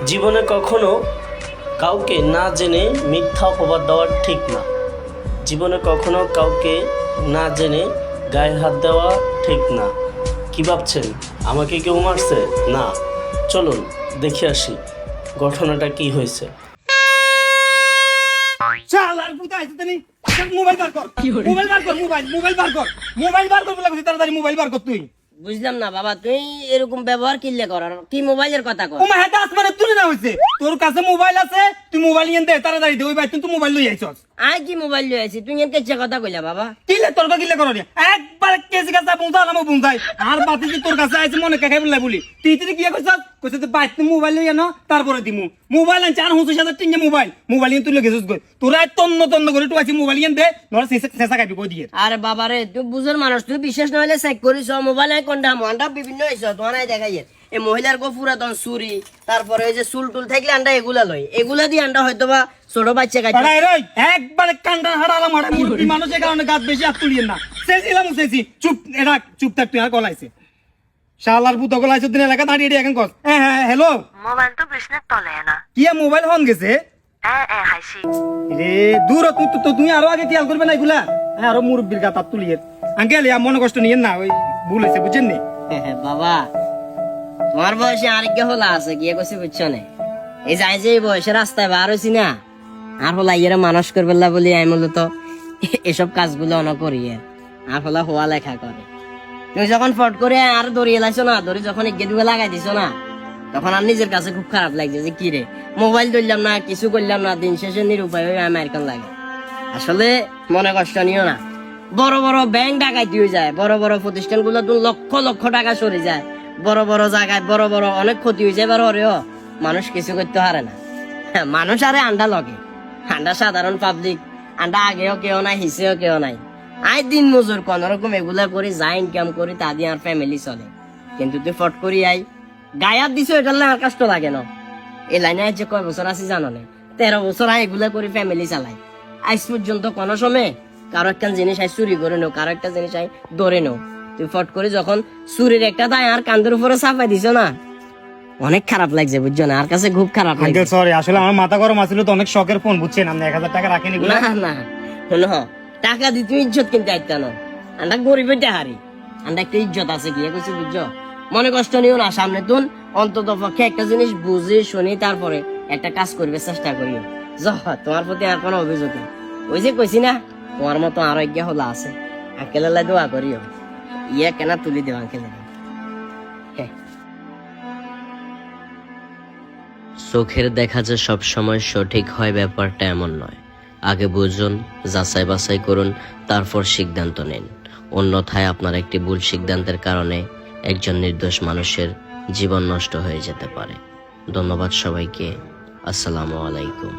জীবনে কখনো কাউকে না জেনে মিথ্যা অপবাদ দেওয়া ঠিক না। জীবনে কখনো কাউকে না জেনে গায়ে হাত দেওয়া ঠিক না। কি ভাবছেন আমাকে কেউ মারছে? না, চলুন দেখে আসি ঘটনাটা কি হয়েছে। তুই বুঝলাম না বাবা, তুই এরকম ব্যবহার কিনলে করার কি মোবাইলের কথা কর? তোর কাছে মোবাইল আছে, তুই মোবাইল নিয়ে দে তাড়াতাড়ি দে। ওই ভাই তুই মোবাইল লই আইছস। আই কি মোবাইল লই আইছি? তুই এর কেচে কথা কইলা বাবা? কিলে তোর কিলে করো রে একবার কেসি কাছে বুঝা নামো বুঝাই আর বাতি যে তোর কাছে আইছে মনে কাকাই বললাই বলি তুই কি কইছস? কইছস তুই বাইতে মোবাইল লই আনো তারপরে দিমু। মোবাইল আনছ আর 50,000 টাকা মোবাইল নিয়ে তুই লই গেছস কই? তোরা তন্ন করে তুই আইছি মোবাইল নিয়ে দে নর শেষা খাবি কই দিয়ে। আরে বাবা রে, তুই বুঝর মানুষ, তুই বিশেষ নইলে চেক করিস মোবাইল আই কোনটা মন্ডা বিভিন্ন হইছ তোমার নাই দেখাই। এই মহিলার গো পুরাতন চুরি, তারপরে এই যে চুল টুল থাকলে আন্ডা এগুলা লই, এগুলা দিয়ে আন্ডা হয়তো বা ছোট বাচ্চা খাইছে। আরে রে একবার কান্ডা হাড়ালা মারা মুরগি মানুষের কারণে গাত বেশি আর তুলিয়েন না। সেছি চুপ এরা চুপ থাক তুই আর গলাইছে শালার বুতো গলাইছে দিন এলাকা দাঁড়িয়ে এখন কস। হ্যাঁ হ্যালো, মোবাইল তো বিছনাত তলে না। কি মোবাইল হন গেছে? হাইছি রে দূর তুমি আরো আগে খেয়াল করবে না এগুলা। হ্যাঁ আরো মুরব্বির গাত তুলিয়ে আঙ্কেল মনে কষ্ট নিয়েন না, ওই ভুল হয়েছে বুঝছেন নি? বাবা তোমার বয়সে আরেক হলা আছে গিয়ে কইছে বুঝছো না? এই যাই যে এই বয়সে রাস্তায় বার হইছি না, আর হলা ইয়েরা মানুষ করবে না বলি আমি মূলত এসব কাজগুলো অন করি। আর হলা হওয়া লেখা করে। তুমি যখন ফট করে আর দড়িয়ে লাইছো না, দড়ি যখন গেদুয়ে লাগাই দিছো না, তখন আর নিজের কাছে খুব খারাপ লাগছে যে কি রে মোবাইল ধরলাম না, কিছু করলাম না, দিন শেষে নিরুপায় হয়ে আমি এরকম লাগে। আসলে মনে কষ্ট নিও না। বড় বড় ব্যাংক ডাকাইতি হয়ে যায়, বড় বড় প্রতিষ্ঠানগুলো তো লক্ষ লক্ষ টাকা সরে যায়, বড় বড় জায়গায় বড় বড় অনেক ক্ষতি হয়ে যায়। এবার হরেও মানুষ কিছু করতে পারে না। মানুষ আরে আন্ডা লগে, আন্ডা সাধারণ পাবলিক, আন্ডা আগেও কেউ নাই হিসেও কেউ নাই। আই দিন মজুর কোন রকম এগুলা করি, যা ইনকাম করি তা দিয়ে আর ফ্যামিলি চলে। কিন্তু তুই ফট করি আই গায়াত দিছো, এটা আর কষ্ট লাগে না। এই লাইনে যে কয় বছর আছি জানো না? 13 বছর আই এগুলা করি ফ্যামিলি চালাই। আজ পর্যন্ত কোনো সময় কারো একটা জিনিস আই চুরি করে নেও, কারো একটা জিনিস আই ধরে নেও। তুই ফট করে যখন চুরির একটা দায় আর কান্দের উপরে চাপাই দিছো না, অনেক খারাপ লাগছে বুঝছো না? আর কাছে খুব খারাপ লাগছে। সরি আসলে আমার মাথা গরম আছিল তো, অনেক শখের ফোন বুঝছেন, আপনি 1000 টাকা রাখেন এগুলা? না না শোনো, টাকা দিয়ে তুমি ইজ্জত কিনতে আইতা না। আমরা গরিবের ডাহারি, আমরা একটা ইজ্জত আছে গিয়ে কইছি বুঝছো। মনে কষ্ট নিও না, সামনে তুন অন্তত পক্ষে একটা জিনিস বুঝি শুনি তারপরে একটা কাজ করবে চেষ্টা করিও। তোমার প্রতি আর কোনো অভিযোগ নেই। ওই যে কইছি না তোমার মতো আরোগ্য হলা আছে, আঙ্কেলের দোয়া করিও। ইয়ে কেনা তুলি দেব আঙ্কেলের। চোখের দেখা যে সব সময় সঠিক হয় ব্যাপারটা এমন নয়। আগে বুঝুন, যাচাই বাছাই করুন, তারপর সিদ্ধান্ত নিন। অন্যথায় আপনার একটি ভুল সিদ্ধান্তের কারণে একজন নির্দোষ মানুষের জীবন নষ্ট হয়ে যেতে পারে। ধন্যবাদ সবাইকে। আসসালামু আলাইকুম।